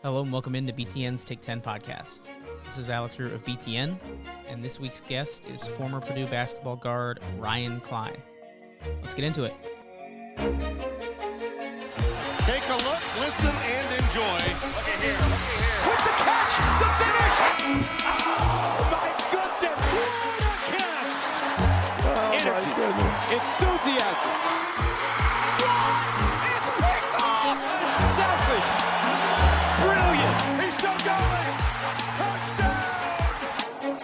Hello and welcome into BTN's Take 10 podcast. This is Alex Roux of BTN, and this week's guest is former Purdue basketball guard Ryan Cline. Let's get into it. Take a look, listen, and enjoy. Look at here. With the catch, the finish! Oh, my goodness! What a catch! Oh, Energy, my goodness. enthusiasm. It's picked off! Selfish! Brilliant! He's still going. Touchdown!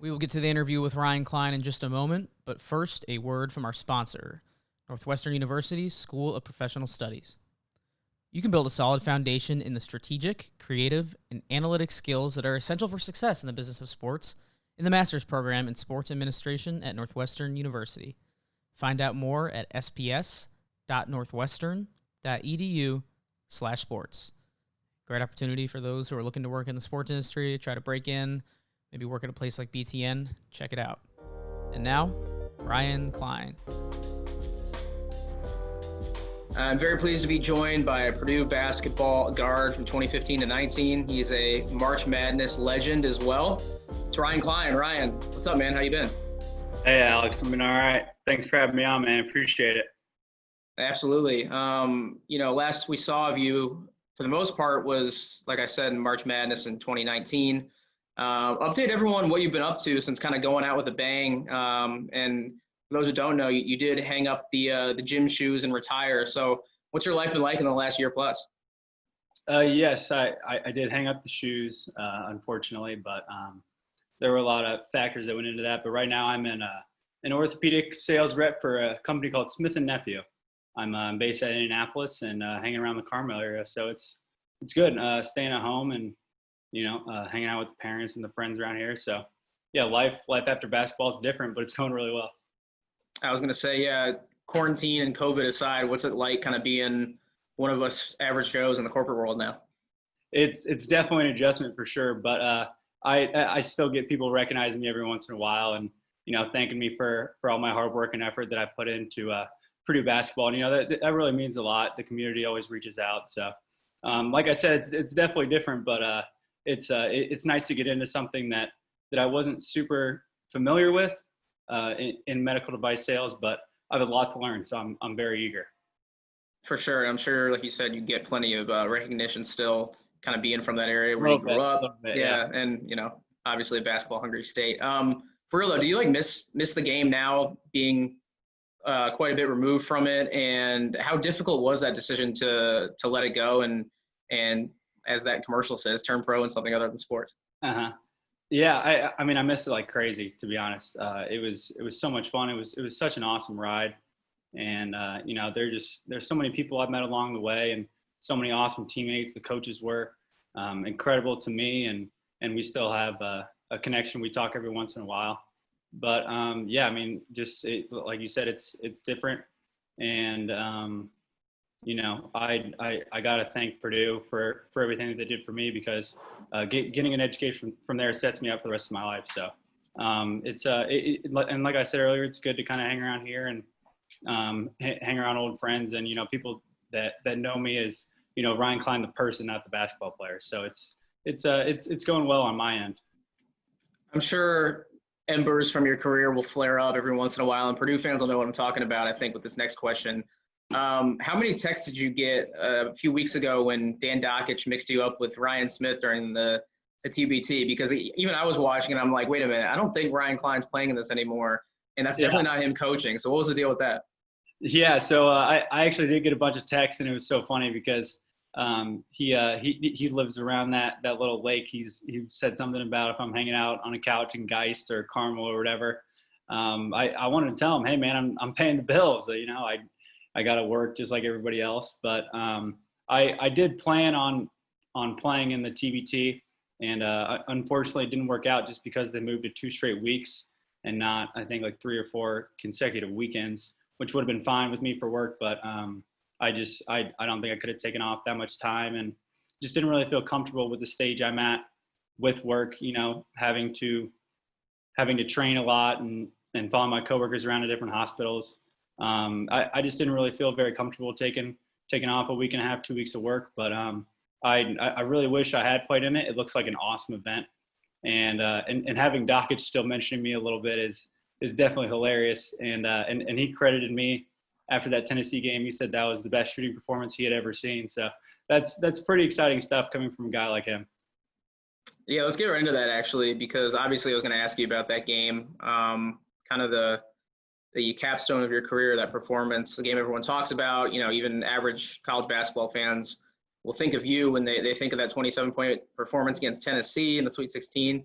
We will get to the interview with Ryan Cline in just a moment, but first, a word from our sponsor, Northwestern University's School of Professional Studies. You can build a solid foundation in the strategic, creative, and analytic skills that are essential for success in the business of sports in the master's program in sports administration at Northwestern University. Find out more at sps.northwestern.edu/sports. Great opportunity for those who are looking to work in the sports industry, try to break in, maybe work at a place like BTN. Check it out. And now, Ryan Cline. I'm very pleased to be joined by a Purdue basketball guard from 2015 to 19. He's a March Madness legend as well. It's Ryan Cline. Ryan, what's up, man? How you been? Hey, Alex. I've been all right. Thanks for having me on, man. Appreciate it. Absolutely. Last we saw of you, for the most part, was, like I said, in March Madness in 2019. Update everyone what you've been up to since kind of going out with a bang. And for those who don't know, you did hang up the gym shoes and retire. So what's your life been like in the last year plus? Yes, I did hang up the shoes, unfortunately, but there were a lot of factors that went into that. But right now I'm an orthopedic sales rep for a company called Smith & Nephew. I'm based at Indianapolis and hanging around the Carmel area. So it's good staying at home and, hanging out with the parents and the friends around here. So, yeah, life after basketball is different, but it's going really well. I was going to say, yeah, quarantine and COVID aside, what's it like kind of being one of us average Joes in the corporate world now? It's definitely an adjustment for sure, but I still get people recognizing me every once in a while and, thanking me for all my hard work and effort that I put into Purdue basketball. And, that really means a lot. The community always reaches out. So, like I said, it's definitely different, but it's nice to get into something that I wasn't super familiar with in medical device sales, but I have a lot to learn. So I'm very eager. For sure. I'm sure, like you said, you get plenty of recognition still kind of being from that area where you grew up. Yeah. And, obviously a basketball hungry state. For real though, do you miss the game now being quite a bit removed from it? And how difficult was that decision to let it go and as that commercial says, turn pro in something other than sports? Uh-huh. Yeah. I miss it like crazy, to be honest. It was so much fun. It was such an awesome ride. And, there's so many people I've met along the way and so many awesome teammates. The coaches were incredible to me, and we still have a connection. We talk every once in a while. But, like you said, it's different. And, I got to thank Purdue for everything that they did for me because getting an education from there sets me up for the rest of my life. So and like I said earlier, it's good to kind of hang around here and hang around old friends and, people that know me as, Ryan Cline, the person, not the basketball player. So it's going well on my end. I'm sure embers from your career will flare up every once in a while, and Purdue fans will know what I'm talking about, I think, with this next question. How many texts did you get a few weeks ago when Dan Dockich mixed you up with Ryan Smith during the TBT? Because even I was watching and I'm like, wait a minute, I don't think Ryan Cline's playing in this anymore. And that's definitely not him coaching. So what was the deal with that? Yeah, so I actually did get a bunch of texts, and it was so funny because he lives around that little lake. He said something about if I'm hanging out on a couch in Geist or Carmel or whatever. I wanted to tell him, hey man, I'm paying the bills. So, I got to work just like everybody else. But I did plan on playing in the TBT, and unfortunately it didn't work out just because they moved to 2 straight weeks and not, I think, like 3 or 4 consecutive weekends, which would have been fine with me for work. But I don't think I could have taken off that much time and just didn't really feel comfortable with the stage I'm at with work, having to train a lot and follow my coworkers around to different hospitals. I just didn't really feel very comfortable taking taking off a week and a half, 2 weeks of work. But I really wish I had played in it. It looks like an awesome event. And having Dockich still mentioning me a little bit is definitely hilarious. And he credited me after that Tennessee game. He said that was the best shooting performance he had ever seen. So that's pretty exciting stuff coming from a guy like him. Yeah, let's get right into that actually, because obviously I was going to ask you about that game, kind of the capstone of your career, that performance, the game everyone talks about. Even average college basketball fans will think of you when they think of that 27-point performance against Tennessee in the Sweet 16.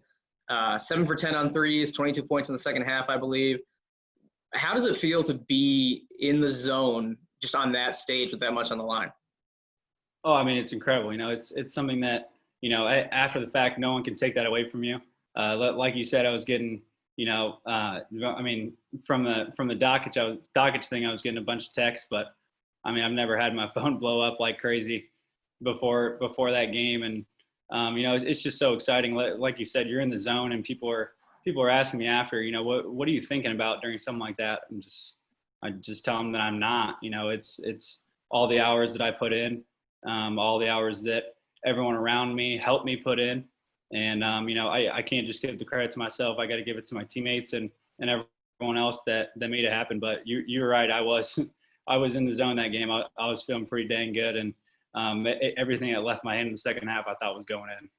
7 for 10 on threes, 22 points in the second half, I believe. How does it feel to be in the zone just on that stage with that much on the line? Oh, I mean, it's incredible. It's something that, after the fact, no one can take that away from you. Like you said, I was getting, I mean, from the Dockich thing, I was getting a bunch of texts, but I mean, I've never had my phone blow up like crazy before that game. And, it's just so exciting. Like you said, you're in the zone and people are asking me after, what are you thinking about during something like that? And I just tell them that I'm not, it's all the hours that I put in, all the hours that everyone around me helped me put in. And, I can't just give the credit to myself. I got to give it to my teammates and everyone else that made it happen. But you're right. I was in the zone that game. I was feeling pretty dang good. And everything that left my hand in the second half, I thought was going in.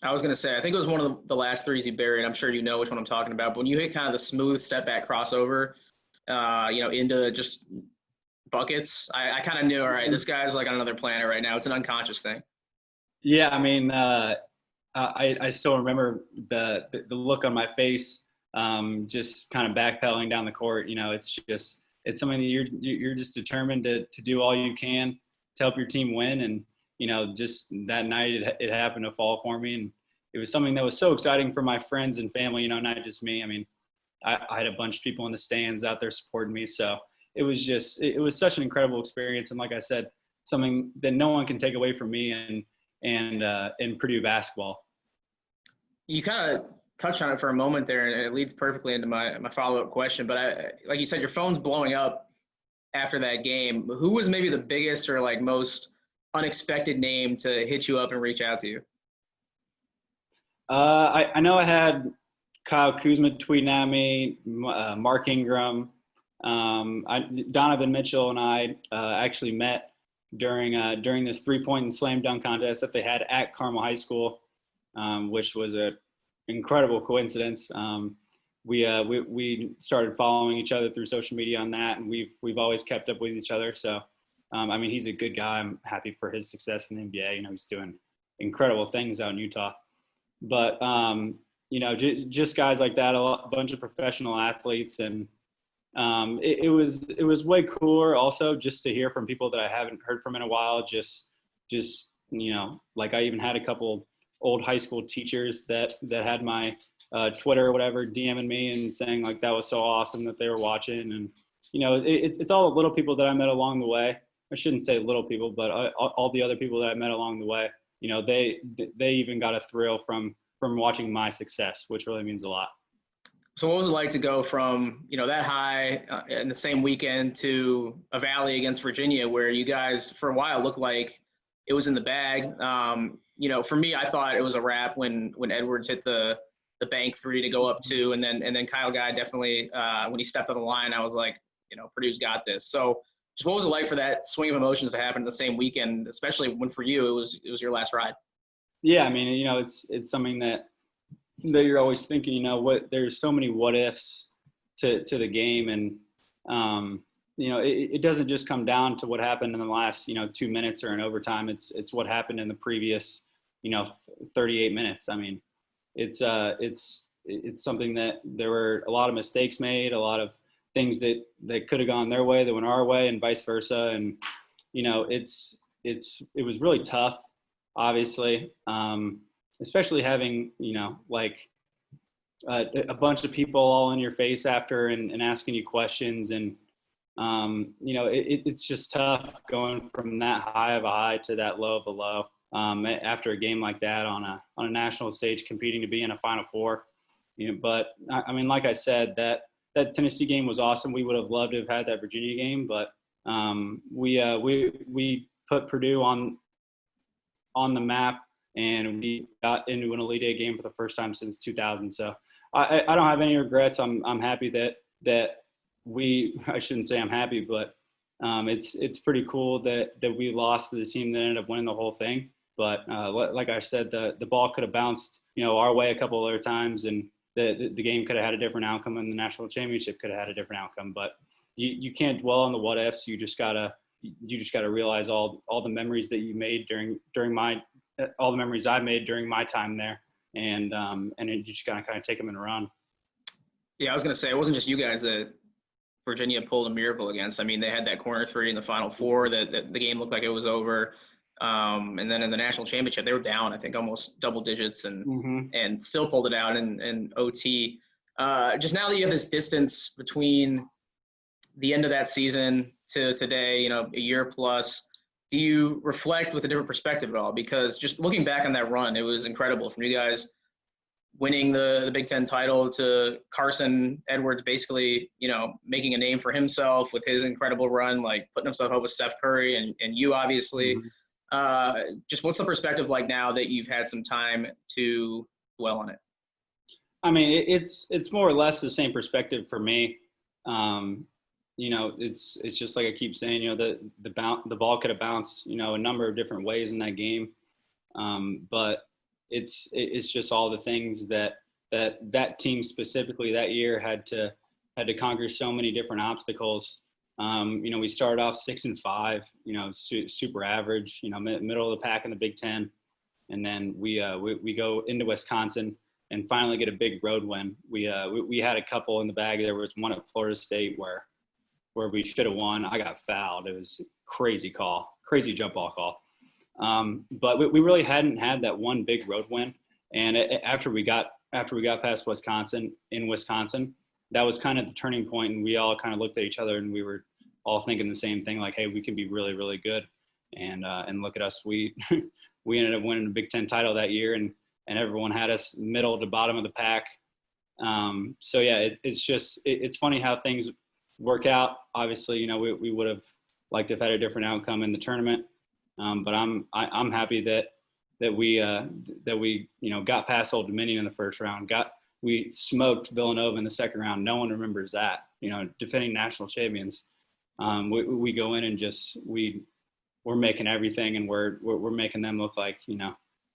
I was going to say, I think it was one of the last threes he buried. I'm sure you know which one I'm talking about. But when you hit kind of the smooth step back crossover, into just buckets, I kind of knew, all right, this guy's like on another planet right now. It's an unconscious thing. Yeah, I mean, I still remember the look on my face, just kind of backpedaling down the court. It's something that you're just determined to do all you can to help your team win. And, just that night it happened to fall for me. And it was something that was so exciting for my friends and family, not just me. I mean, I had a bunch of people in the stands out there supporting me. So it was such an incredible experience. And like I said, something that no one can take away from me and in Purdue basketball. You kind of touched on it for a moment there, and it leads perfectly into my follow-up question. But like you said, your phone's blowing up after that game. Who was maybe the biggest or like most unexpected name to hit you up and reach out to you? I know I had Kyle Kuzma tweeting at me, Mark Ingram, Donovan Mitchell, and I actually met during this 3-point and slam dunk contest that they had at Carmel High School, which was an incredible coincidence. We started following each other through social media on that, and we've always kept up with each other. So, I mean, he's a good guy. I'm happy for his success in the NBA. He's doing incredible things out in Utah. But just guys like that, a bunch of professional athletes, and it was way cooler also just to hear from people that I haven't heard from in a while. Just like I even had a couple old high school teachers that had my Twitter or whatever DMing me and saying like that was so awesome that they were watching. And it's all the little people that I met along the way. I shouldn't say little people, but all the other people that I met along the way. They even got a thrill from watching my success, which really means a lot. So what was it like to go from, that high in the same weekend to a Valley against Virginia, where you guys for a while looked like it was in the bag? For me, I thought it was a wrap when Edwards hit the bank three to go up 2, and then Kyle Guy definitely when he stepped on the line, I was like, Purdue's got this. So just what was it like for that swing of emotions to happen the same weekend, especially when for you it was your last ride? Yeah, I mean, it's something that you're always thinking, there's so many what ifs to the game. And, it doesn't just come down to what happened in the last, 2 minutes or in overtime. It's what happened in the previous, 38 minutes. I mean, it's something that there were a lot of mistakes made, a lot of things that could have gone their way that went our way, and vice versa. And, it was really tough, obviously. Especially having, a bunch of people all in your face after and asking you questions. And, it's just tough going from that high of a high to that low of a low after a game like that on a national stage competing to be in a Final Four. But, I mean, like I said, that Tennessee game was awesome. We would have loved to have had that Virginia game, but We put Purdue on the map, and we got into an Elite Eight game for the first time since 2000. So I don't have any regrets. I'm happy that I shouldn't say I'm happy, but it's pretty cool that we lost to the team that ended up winning the whole thing. But like I said, the ball could have bounced, our way a couple other times, and the game could have had a different outcome, and the national championship could have had a different outcome. But you can't dwell on the what ifs. You just gotta realize all the memories that you made all the memories I made during my time there, and you just gotta kind of take them and run. Yeah, I was gonna say, it wasn't just you guys that Virginia pulled a miracle against. I mean, they had that corner three in the Final Four that the game looked like it was over. And then in the national championship, they were down, I think, almost double digits and still pulled it out in OT. Just now that you have this distance between the end of that season to today, a year plus, do you reflect with a different perspective at all? Because just looking back on that run, it was incredible from you guys winning the Big Ten title to Carson Edwards basically, making a name for himself with his incredible run, like putting himself up with Steph Curry and you obviously. Just what's the perspective like now that you've had some time to dwell on it? I mean, it's more or less the same perspective for me. It's just like I keep saying, the ball could have bounced, a number of different ways in that game. But it's just all the things that team specifically that year had to conquer so many different obstacles. We started off 6-5, super average, middle of the pack in the Big Ten. And then we go into Wisconsin and finally get a big road win. We had a couple in the bag. There was one at Florida State where we should have won. I got fouled. It was a crazy jump ball call. But we really hadn't had that one big road win. And after we got past Wisconsin, that was kind of the turning point, and we all kind of looked at each other and we were all thinking the same thing, like, hey, we can be really, really good. And look at us. We ended up winning the Big Ten title that year, and everyone had us middle to bottom of the pack. So yeah, it's funny how things work out. Obviously, we would have liked to have had a different outcome in the tournament. But I'm happy that we got past Old Dominion in the first round. We smoked Villanova in the second round. No one remembers that. Defending national champions. We go in and just we're making everything, and we're making them look like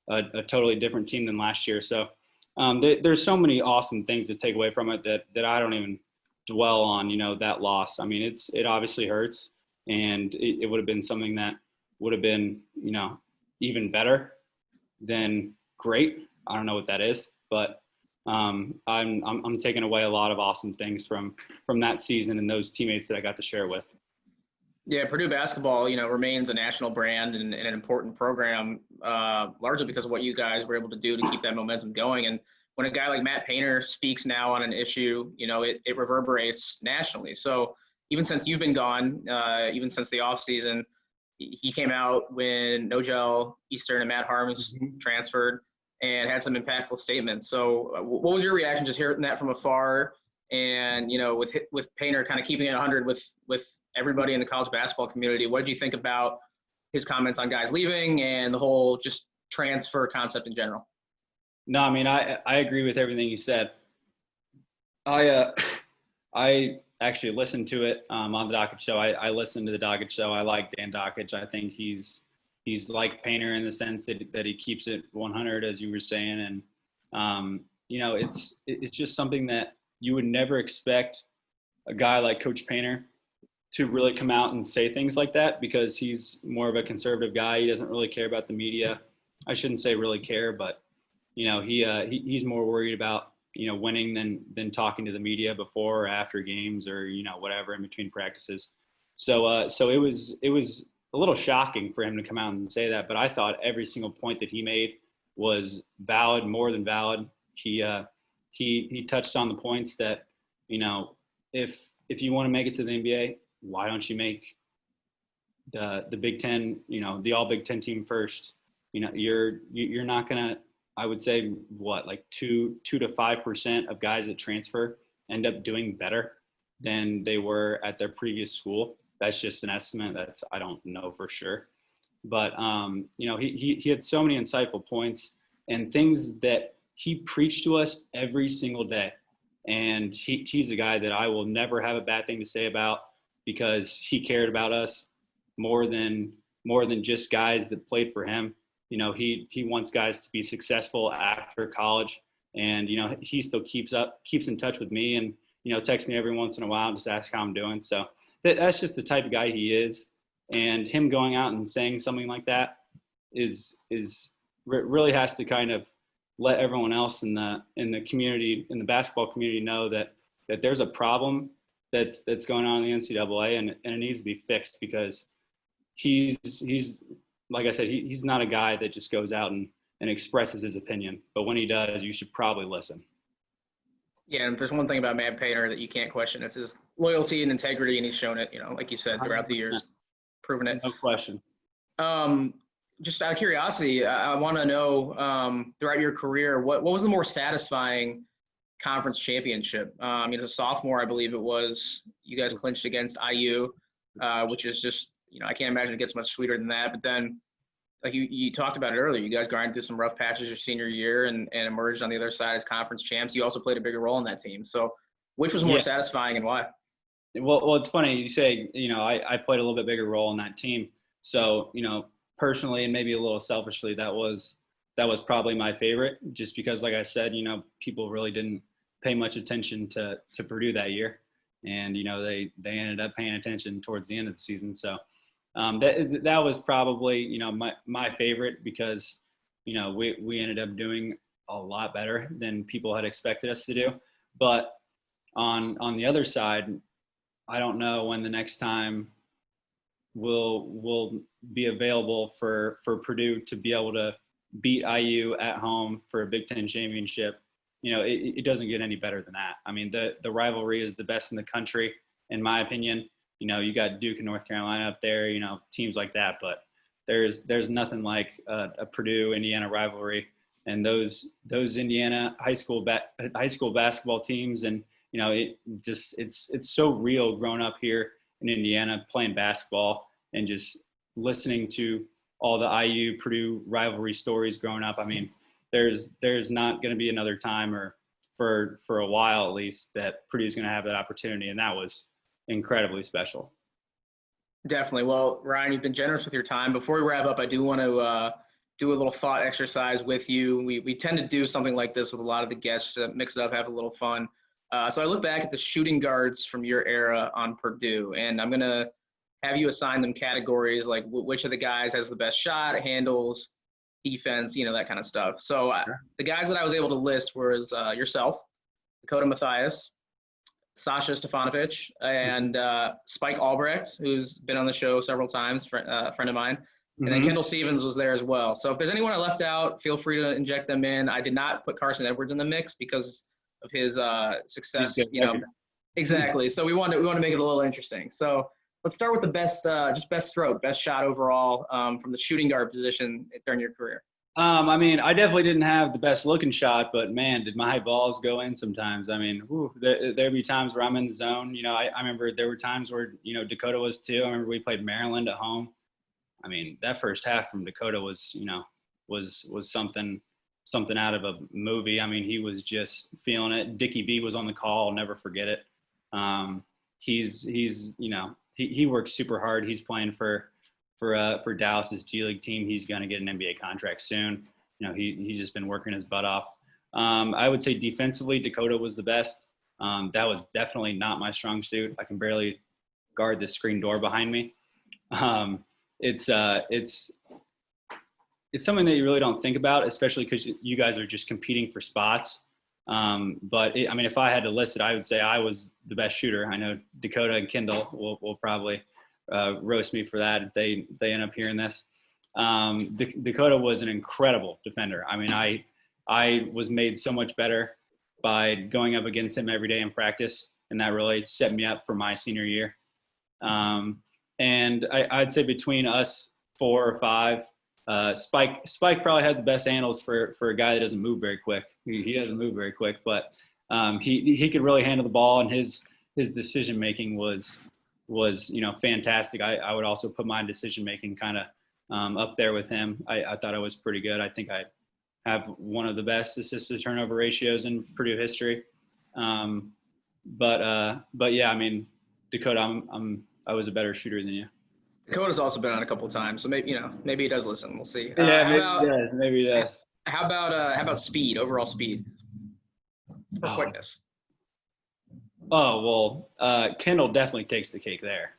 a totally different team than last year. So there's so many awesome things to take away from it that I don't even dwell on. That loss. I mean, it obviously hurts, and it would have been something that would have been even better than great. I don't know what that is, but I'm taking away a lot of awesome things from that season and those teammates that I got to share with. Yeah, Purdue basketball, remains a national brand and an important program, largely because of what you guys were able to do to keep that momentum going. And when a guy like Matt Painter speaks now on an issue, it reverberates nationally. So even since you've been gone, even since the offseason, he came out when Nogel Eastern and Matt Harmons transferred and had some impactful statements. So what was your reaction just hearing that from afar? And, with Painter kind of keeping it 100 with everybody in the college basketball community, what did you think about his comments on guys leaving and the whole just transfer concept in general? No, I mean, I agree with everything you said. I actually listened to it on the Dockage Show. I listened to the Dockage Show. I like Dan Dockage. I think he's like Painter in the sense that he keeps it 100, as you were saying. And, it's just something that you would never expect a guy like Coach Painter to really come out and say things like that, because he's more of a conservative guy. He doesn't really care about the media. I shouldn't say really care, but, he's more worried about, winning than talking to the media before or after games or, whatever in between practices. So it was a little shocking for him to come out and say that, but I thought every single point that he made was valid, more than valid. He touched on the points that, if you want to make it to the NBA, why don't you make the Big Ten, the all Big Ten team first? You're not gonna, I would say, like 2 to 5% of guys that transfer end up doing better than they were at their previous school. that's just an estimate. I don't know for sure. But, he had so many insightful points and things that he preached to us every single day. And he's a guy that I will never have a bad thing to say about, because he cared about us more than just guys that played for him. He wants guys to be successful after college. And, he still keeps in touch with me and, texts me every once in a while and just asks how I'm doing. So that's just the type of guy he is. And him going out and saying something like that really has to kind of let everyone else in the community, in the basketball community, know that there's a problem that's going on in the NCAA, and it needs to be fixed, because he's like I said, he's not a guy that just goes out and expresses his opinion. But when he does, you should probably listen. Yeah, and if there's one thing about Matt Painter that you can't question, it's his loyalty and integrity, and he's shown it, like you said, throughout the years, proven it. No question. Just out of curiosity, I want to know, throughout your career, what was the more satisfying conference championship? As a sophomore, I believe it was, you guys clinched against IU, which is just, I can't imagine it gets much sweeter than that. But then, like you talked about it earlier, you guys grinded through some rough patches your senior year and emerged on the other side as conference champs. You also played a bigger role in that team. So which was more satisfying and why? Well, it's funny you say, I played a little bit bigger role in that team. So, personally and maybe a little selfishly, that was probably my favorite, just because, like I said, people really didn't pay much attention to Purdue that year. And, they ended up paying attention towards the end of the season. So that was probably, my favorite, because, we ended up doing a lot better than people had expected us to do. But on the other side, I don't know when the next time will be available for Purdue to be able to beat IU at home for a Big Ten championship. It doesn't get any better than that. I mean, the rivalry is the best in the country, in my opinion. You got Duke and North Carolina up there, teams like that, but there's nothing like a Purdue-Indiana rivalry. And those Indiana high school basketball teams, and it's so real growing up here in Indiana playing basketball and just listening to all the IU Purdue rivalry stories growing up. I mean, there's not going to be another time, or for a while at least, that Purdue's going to have that opportunity, and that was incredibly special. Definitely. Well, Ryan, you've been generous with your time. Before we wrap up, I do want to do a little thought exercise with you. We tend to do something like this with a lot of the guests to mix it up, have a little fun. So I look back at the shooting guards from your era on Purdue, and I'm going to have you assign them categories, like which of the guys has the best shot, handles, defense, that kind of stuff. So the guys that I was able to list was yourself, Dakota Mathias, Sasha Stefanovic, and Spike Albrecht, who's been on the show several times, a friend of mine. And then Kendall Stevens was there as well. So if there's anyone I left out, feel free to inject them in. I did not put Carson Edwards in the mix because of his success, Exactly. So we want to make it a little interesting. So let's start with the best stroke, best shot overall from the shooting guard position during your career. I definitely didn't have the best looking shot, but man, did my balls go in sometimes. I mean, there'd be times where I'm in the zone. I remember there were times where, Dakota was too. I remember we played Maryland at home. I mean, that first half from Dakota was something out of a movie. I mean, he was just feeling it. Dickie B was on the call. I'll never forget it. He works super hard. He's playing for Dallas's G League team. He's going to get an NBA contract soon. He's just been working his butt off. I would say defensively, Dakota was the best. That was definitely not my strong suit. I can barely guard the screen door behind me. It's something that you really don't think about, especially because you guys are just competing for spots. If I had to list it, I would say I was the best shooter. I know Dakota and Kendall will probably roast me for that if they end up hearing this. Dakota was an incredible defender. I mean, I was made so much better by going up against him every day in practice, and that really set me up for my senior year. And I'd say between us 4 or 5, Spike probably had the best handles for a guy that doesn't move very quick. He doesn't move very quick, but he could really handle the ball, and his decision making was was, fantastic. I would also put my decision-making kind of up there with him. I thought I was pretty good. I think I have one of the best assist-to-turnover ratios in Purdue history. But yeah, I mean, Dakota, I was a better shooter than you. Dakota's also been on a couple of times, so maybe he does listen. We'll see. Yeah, maybe he does. How about speed? Overall speed or quickness? Oh well, Kendall definitely takes the cake there.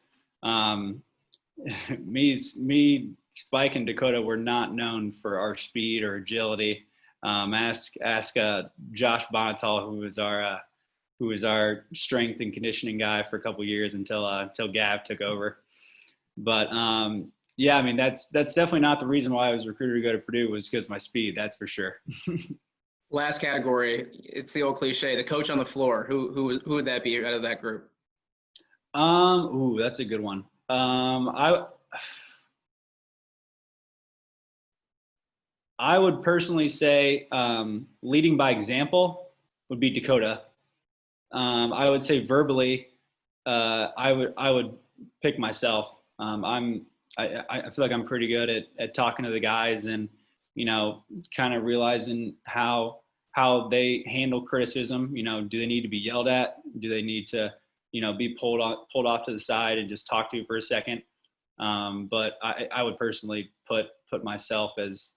Me, Spike, and Dakota were not known for our speed or agility. Ask Josh Bonnetal, who was our strength and conditioning guy for a couple of years until Gav took over. But yeah, I mean that's definitely not the reason why I was recruited to go to Purdue, was because of my speed. That's for sure. Last category, it's the old cliche, the coach on the floor. Who would that be out of that group? That's a good one. I would personally say leading by example would be Dakota. I would say verbally, I would pick myself. I feel like I'm pretty good at talking to the guys and, kind of realizing how they handle criticism. Do they need to be yelled at? Do they need to, be pulled off to the side and just talk to for a second? But I would personally put myself as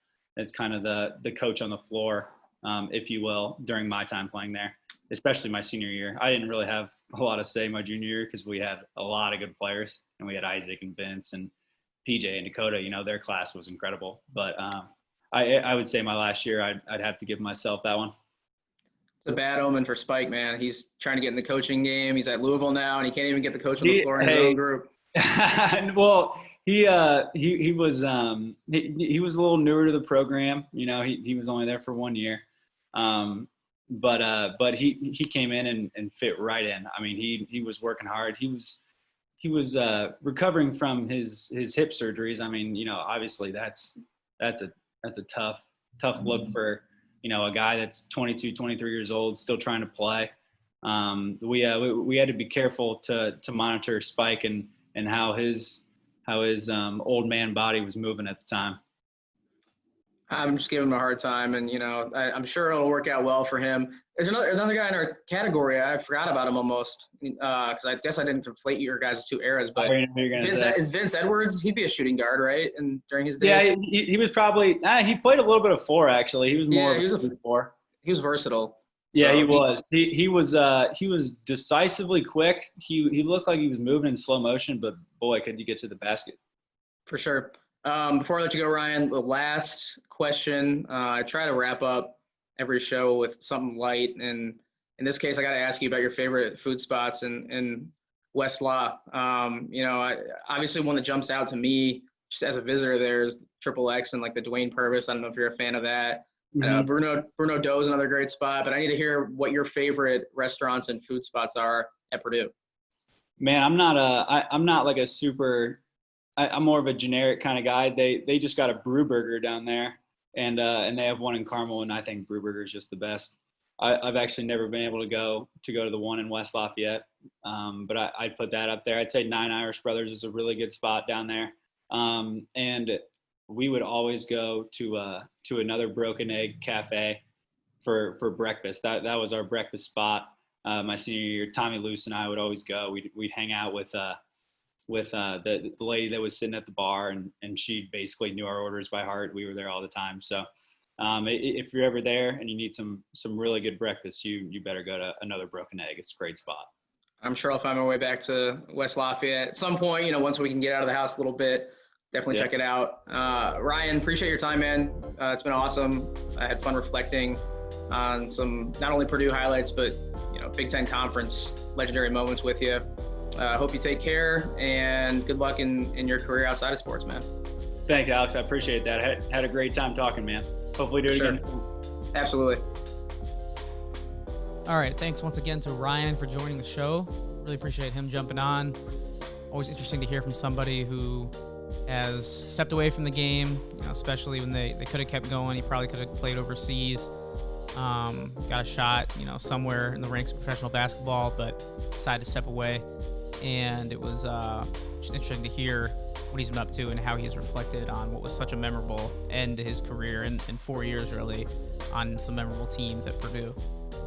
kind of the coach on the floor, if you will, during my time playing there, especially my senior year. I didn't really have a lot of say my junior year because we had a lot of good players, and we had Isaac and Vince and PJ and Dakota. Their class was incredible. But I would say my last year, I'd have to give myself that one. It's a bad omen for Spike, man. He's trying to get in the coaching game. He's at Louisville now, and he can't even get the coach on the floor in his own group. Well, he was a little newer to the program. He was only there for 1 year. But he came in and fit right in. I mean, he was working hard. He was recovering from his hip surgeries. I mean, obviously that's a tough look for, a guy that's 22, 23 years old, still trying to play. We had to be careful to monitor Spike and how his old man body was moving at the time. I'm just giving him a hard time, and I'm sure it'll work out well for him. There's another guy in our category. I forgot about him almost because I guess I didn't conflate your guys' two eras. But is Vince Edwards? He'd be a shooting guard, right? And during his days, yeah, he was probably. He played a little bit of four actually. He was more. Yeah, he was four. He was versatile. Yeah, he was. He was decisively quick. He looked like he was moving in slow motion, but boy, could you get to the basket. For sure. Before I let you go, Ryan, the last question. I try to wrap up every show with something light, and in this case, I got to ask you about your favorite food spots in West La. Obviously one that jumps out to me just as a visitor there is Triple X and like the Dwayne Purvis. I don't know if you're a fan of that. Mm-hmm. Bruno Doe is another great spot, but I need to hear what your favorite restaurants and food spots are at Purdue. Man, I'm not like a super. I'm more of a generic kind of guy. They just got a Brew Burger down there, and they have one in Carmel, and I think Brew Burger is just the best. I've actually never been able to go to the one in West Lafayette, but I'd put that up there. I'd say Nine Irish Brothers is a really good spot down there, and we would always go to another Broken Egg Cafe for breakfast. That was our breakfast spot. My senior year, Tommy Luce and I would always go. We'd hang out with the lady that was sitting at the bar, and she basically knew our orders by heart. We were there all the time. So if you're ever there and you need some really good breakfast, you better go to another Broken Egg. It's a great spot. I'm sure I'll find my way back to West Lafayette at some point, once we can get out of the house a little bit. Definitely check it out. Ryan, appreciate your time, man. It's been awesome. I had fun reflecting on some not only Purdue highlights, but Big Ten Conference legendary moments with you. Hope you take care, and good luck in your career outside of sports, man. Thanks, Alex. I appreciate that. I had a great time talking, man. Hopefully do it again. Absolutely. All right. Thanks once again to Ryan for joining the show. Really appreciate him jumping on. Always interesting to hear from somebody who has stepped away from the game, especially when they could have kept going. He probably could have played overseas, got a shot, somewhere in the ranks of professional basketball, but decided to step away. and it was just interesting to hear what he's been up to and how he's reflected on what was such a memorable end to his career in 4 years, really, on some memorable teams at Purdue.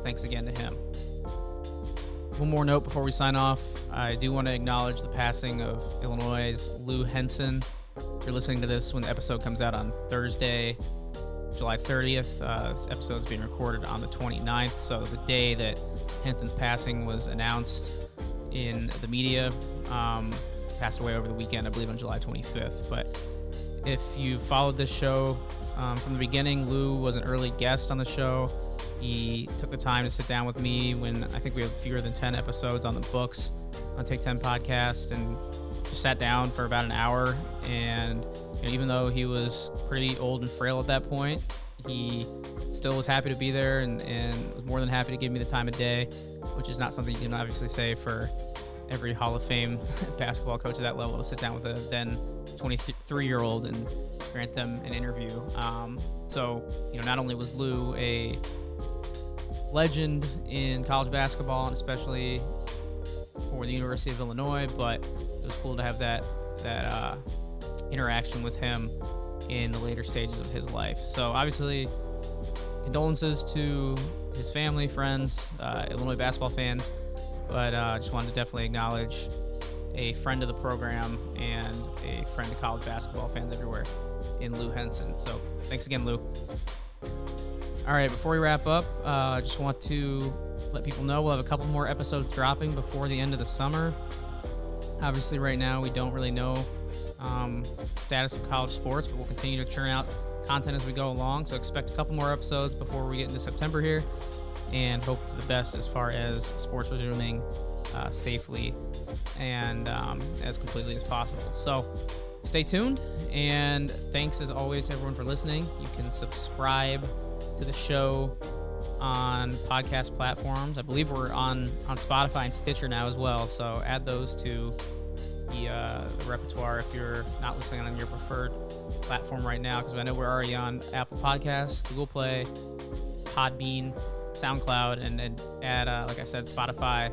Thanks again to him. One more note before we sign off. I do want to acknowledge the passing of Illinois' Lou Henson. If you're listening to this when the episode comes out on Thursday, July 30th, this episode is being recorded on the 29th, so the day that Henson's passing was announced in the media. Passed away over the weekend, I believe on July 25th. But if you followed this show from the beginning, Lou was an early guest on the show. He took the time to sit down with me when I think we had fewer than 10 episodes on the books on Take 10 podcast, and just sat down for about an hour. And even though he was pretty old and frail at that point, he still was happy to be there and was more than happy to give me the time of day, which is not something you can obviously say for every Hall of Fame basketball coach at that level, to sit down with a then 23-year-old and grant them an interview. So not only was Lou a legend in college basketball, and especially for the University of Illinois, but it was cool to have that interaction with him in the later stages of his life. So obviously, condolences to his family, friends, Illinois basketball fans, but just wanted to definitely acknowledge a friend of the program and a friend of college basketball fans everywhere in Lou Henson. So thanks again, Lou. All right, before we wrap up, I just want to let people know we'll have a couple more episodes dropping before the end of the summer. Obviously, right now, we don't really know status of college sports, but we'll continue to churn out content as we go along. So expect a couple more episodes before we get into September here, and hope for the best as far as sports resuming safely and as completely as possible. So stay tuned, and thanks as always everyone for listening. You can subscribe to the show on podcast platforms. I believe we're on Spotify and Stitcher now as well, so add those to the repertoire if you're not listening on your preferred platform right now, because I know we're already on Apple Podcasts, Google Play, Podbean, SoundCloud, and then add, like I said, Spotify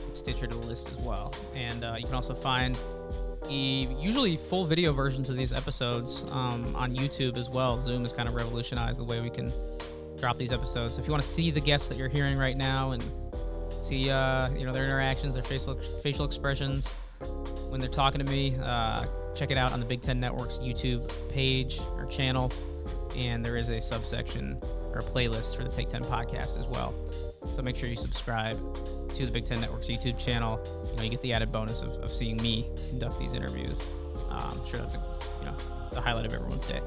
and Stitcher to the list as well. And you can also find usually full video versions of these episodes on YouTube as well. Zoom has kind of revolutionized the way we can drop these episodes. So if you want to see the guests that you're hearing right now and see their interactions, their facial expressions when they're talking to me, check it out on the Big Ten Network's YouTube page or channel. And there is a subsection or a playlist for the Take 10 podcast as well. So make sure you subscribe to the Big Ten Network's YouTube channel. You get the added bonus of seeing me conduct these interviews. I'm sure that's the highlight of everyone's day.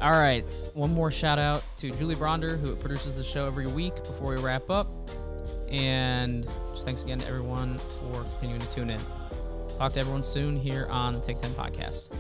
All right, one more shout out to Julie Bronder, who produces the show every week before we wrap up. And just thanks again to everyone for continuing to tune in. Talk to everyone soon here on the Take 10 podcast.